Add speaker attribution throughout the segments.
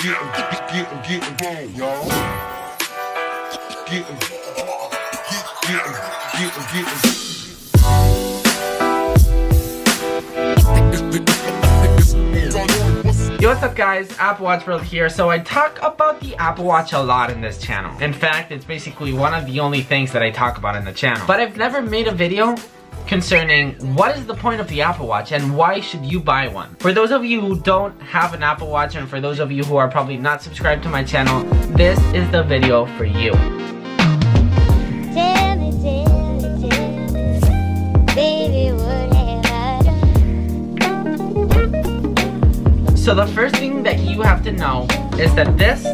Speaker 1: Getting, y'all. Getting.
Speaker 2: Yo, what's up guys, Apple Watch World here. So I talk about the Apple Watch a lot in this channel. In fact, it's basically one of the only things that I talk about in the channel. But I've never made a video concerning what is the point of the Apple Watch and why should you buy one. For those of you who don't have an Apple Watch and for those of you who are probably not subscribed to my channel, this is the video for you.
Speaker 3: Tell me, baby, what have I done?
Speaker 2: So the first thing that you have to know is that this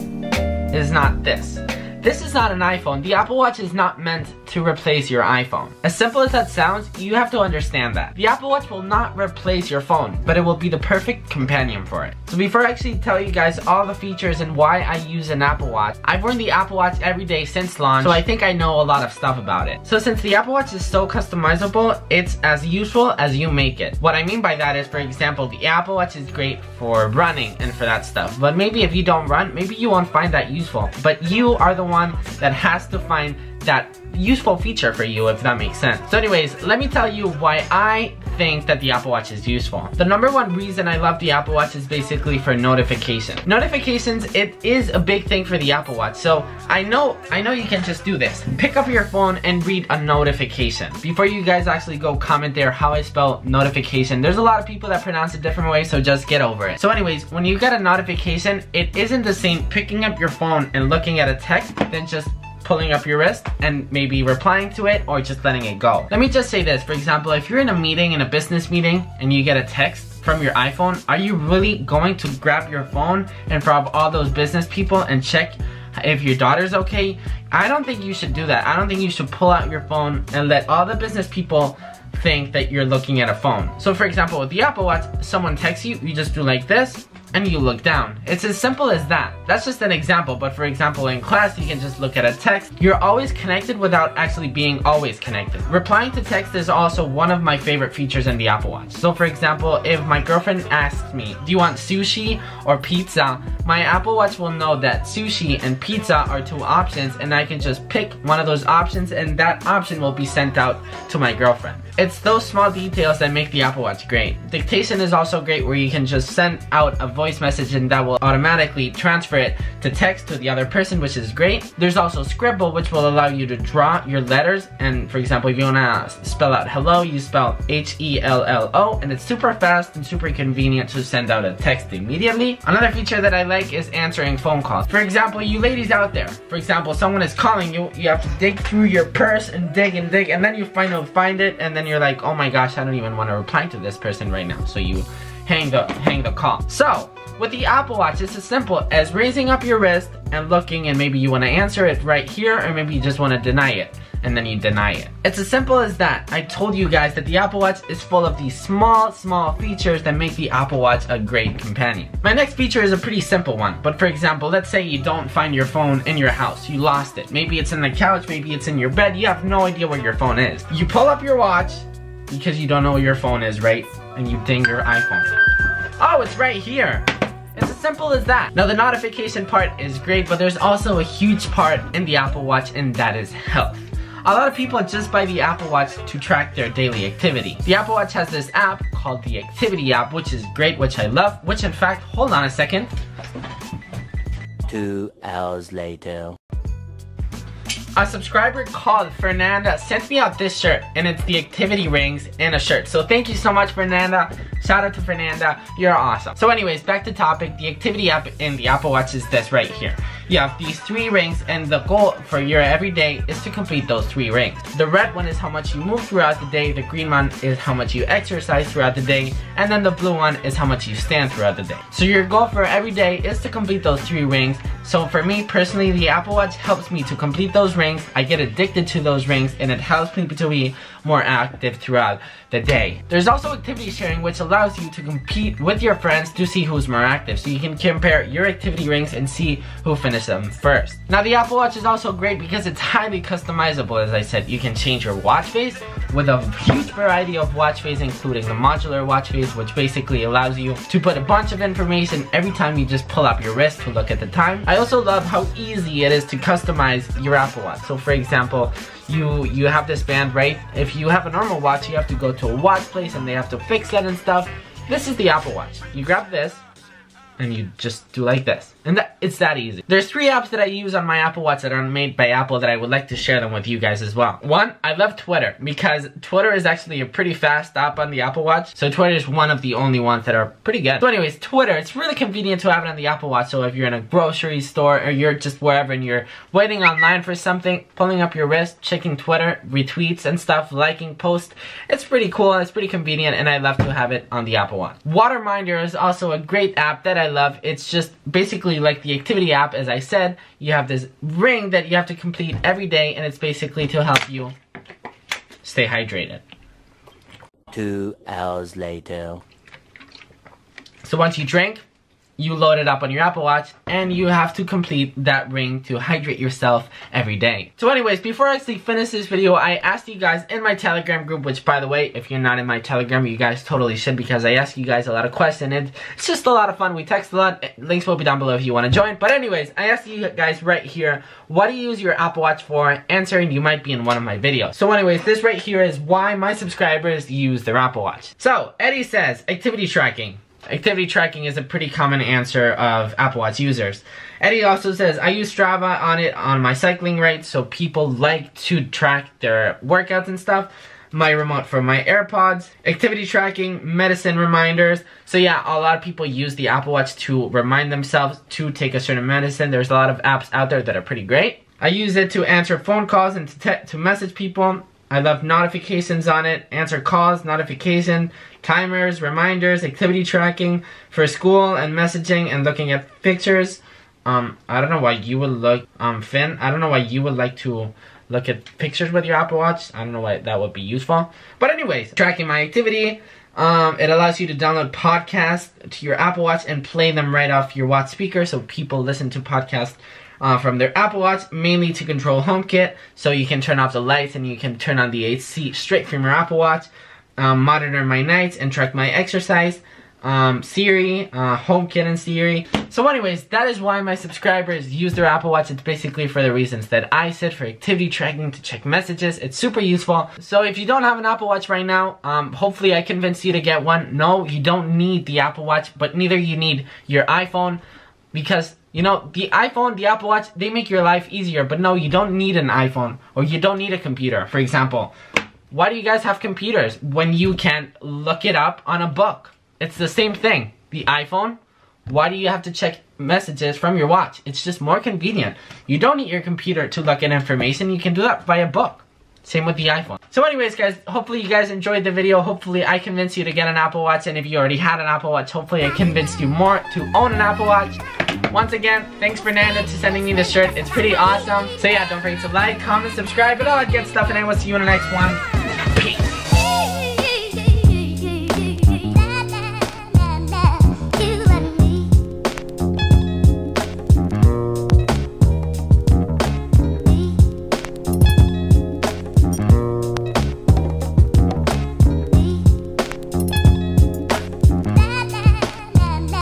Speaker 2: is not this. This is not an iPhone. The Apple Watch is not meant to replace your iPhone. As simple as that sounds, you have to understand that. The Apple Watch will not replace your phone, but it will be the perfect companion for it. So before I actually tell you guys all the features and why I use an Apple Watch, I've worn the Apple Watch every day since launch, so I think I know a lot of stuff about it. So since the Apple Watch is so customizable, it's as useful as you make it. What I mean by that is, for example, the Apple Watch is great for running and for that stuff, but maybe if you don't run, maybe you won't find that useful. But you are the one that has to find that useful feature for you, if that makes sense. So anyways, let me tell you why I think that the Apple Watch is useful. The number one reason I love the Apple Watch is basically for notification. Notifications, it is a big thing for the Apple Watch. So I know you can just do this. Pick up your phone and read a notification. Before you guys actually go comment there how I spell notification, there's a lot of people that pronounce it different ways, so just get over it. So anyways, when you get a notification, it isn't the same picking up your phone and looking at a text than just pulling up your wrist and maybe replying to it or just letting it go. Let me just say this, for example, if you're in a meeting, in a business meeting, and you get a text from your iPhone, are you really going to grab your phone in front of all those business people and check if your daughter's okay? I don't think you should do that. I don't think you should pull out your phone and let all the business people think that you're looking at a phone. So for example, with the Apple Watch, someone texts you, you just do like this, and you look down. It's as simple as that. That's just an example, but for example in class you can just look at a text. You're always connected without actually being always connected. Replying to text is also one of my favorite features in the Apple Watch. So for example, if my girlfriend asks me, do you want sushi or pizza? My Apple Watch will know that sushi and pizza are two options and I can just pick one of those options and that option will be sent out to my girlfriend. It's those small details that make the Apple Watch great. Dictation is also great where you can just send out a voice message and that will automatically transfer it to text to the other person, which is great. There's also Scribble, which will allow you to draw your letters, and for example, if you want to spell out hello, you spell H-E-L-L-O, and it's super fast and super convenient to send out a text immediately. Another feature that I like is answering phone calls. For example, you ladies out there, for example, someone is calling you, you have to dig through your purse and dig, and then you finally find it, and then you're like, oh my gosh, I don't even want to reply to this person right now, so you hang the call. So with the Apple Watch, it's as simple as raising up your wrist and looking, and maybe you want to answer it right here, or maybe you just want to deny it, and then you deny it. It's as simple as that. I told you guys that the Apple Watch is full of these small features that make the Apple Watch a great companion. My next feature is a pretty simple one, but for example, let's say you don't find your phone in your house. You lost it. Maybe it's in the couch, maybe it's in your bed. You have no idea where your phone is. You pull up your watch, because you don't know where your phone is, right? And you ding your iPhone. Oh, it's right here. It's as simple as that. Now the notification part is great, but there's also a huge part in the Apple Watch, and that is health. A lot of people just buy the Apple Watch to track their daily activity. The Apple Watch has this app called the Activity app, which is great, which I love, which in fact, hold on a second.
Speaker 4: 2 hours later.
Speaker 2: A subscriber called Fernanda sent me out this shirt, and it's the activity rings and a shirt. So thank you so much, Fernanda. Shout out to Fernanda, you're awesome. So anyways, back to topic. The activity app in the Apple Watch is this right here. You have these 3 rings, and the goal for your everyday is to complete those 3 rings. The red one is how much you move throughout the day, the green one is how much you exercise throughout the day, and then the blue one is how much you stand throughout the day. So your goal for every day is to complete those 3 rings. So for me personally, the Apple Watch helps me to complete those rings. I get addicted to those rings, and it helps me to be more active throughout the day. There's also activity sharing, which allows you to compete with your friends to see who's more active. So you can compare your activity rings and see who finished them first. Now the Apple Watch is also great because it's highly customizable. As I said, you can change your watch face, with a huge variety of watch face, including the modular watch face, which basically allows you to put a bunch of information every time you just pull up your wrist to look at the time. I also love how easy it is to customize your Apple Watch. So for example, you have this band, right? If you have a normal watch, you have to go to a watch place and they have to fix it and stuff. This is the Apple Watch. You grab this and you just do like this. And it's that easy. There's 3 apps that I use on my Apple Watch that are made by Apple that I would like to share them with you guys as well. One, I love Twitter, because Twitter is actually a pretty fast app on the Apple Watch. So Twitter is one of the only ones that are pretty good. So anyways, Twitter, it's really convenient to have it on the Apple Watch. So if you're in a grocery store or you're just wherever and you're waiting online for something, pulling up your wrist, checking Twitter, retweets and stuff, liking posts, it's pretty cool and it's pretty convenient, and I love to have it on the Apple Watch. Waterminder is also a great app that I love. It's just basically like the activity app. As I said, you have this ring that you have to complete every day, and it's basically to help you stay hydrated.
Speaker 4: 2 hours later.
Speaker 2: So once you drink, you load it up on your Apple Watch, and you have to complete that ring to hydrate yourself every day. So anyways, before I actually finish this video, I asked you guys in my Telegram group, which by the way, if you're not in my Telegram, you guys totally should, because I ask you guys a lot of questions, and it's just a lot of fun. We text a lot. Links will be down below if you want to join. But anyways, I asked you guys right here, what do you use your Apple Watch for? Answering, you might be in one of my videos. So anyways, this right here is why my subscribers use their Apple Watch. So Eddie says, activity tracking. Activity tracking is a pretty common answer of Apple Watch users. Eddie also says, I use Strava on it on my cycling rates, so people like to track their workouts and stuff. My remote for my AirPods. Activity tracking, medicine reminders. So yeah, a lot of people use the Apple Watch to remind themselves to take a certain medicine. There's a lot of apps out there that are pretty great. I use it to answer phone calls and to message people. I love notifications on it, answer calls, notification, timers, reminders, activity tracking for school and messaging and looking at pictures. I don't know why you would look, Finn, I don't know why you would like to look at pictures with your Apple Watch. I don't know why that would be useful. But anyways, tracking my activity. It allows you to download podcasts to your Apple Watch and play them right off your watch speaker, so people listen to podcasts from their Apple Watch, mainly to control HomeKit, so you can turn off the lights and you can turn on the AC straight from your Apple Watch. Monitor my nights and track my exercise. Siri, HomeKit and Siri. So anyways, that is why my subscribers use their Apple Watch. It's basically for the reasons that I said, for activity tracking, to check messages. It's super useful. So if you don't have an Apple Watch right now, hopefully I convinced you to get one. No, you don't need the Apple Watch, but neither you need your iPhone, because you know, the iPhone, the Apple Watch, they make your life easier, but no, you don't need an iPhone, or you don't need a computer. For example, why do you guys have computers when you can look it up on a book? It's the same thing. The iPhone, why do you have to check messages from your watch? It's just more convenient. You don't need your computer to look at information. You can do that via book. Same with the iPhone. So anyways, guys, hopefully you guys enjoyed the video. Hopefully I convinced you to get an Apple Watch. And if you already had an Apple Watch, hopefully I convinced you more to own an Apple Watch. Once again, thanks Fernanda to sending me this shirt. It's pretty awesome. So yeah, don't forget to like, comment, subscribe, and all that good stuff. And I will see you in the next one.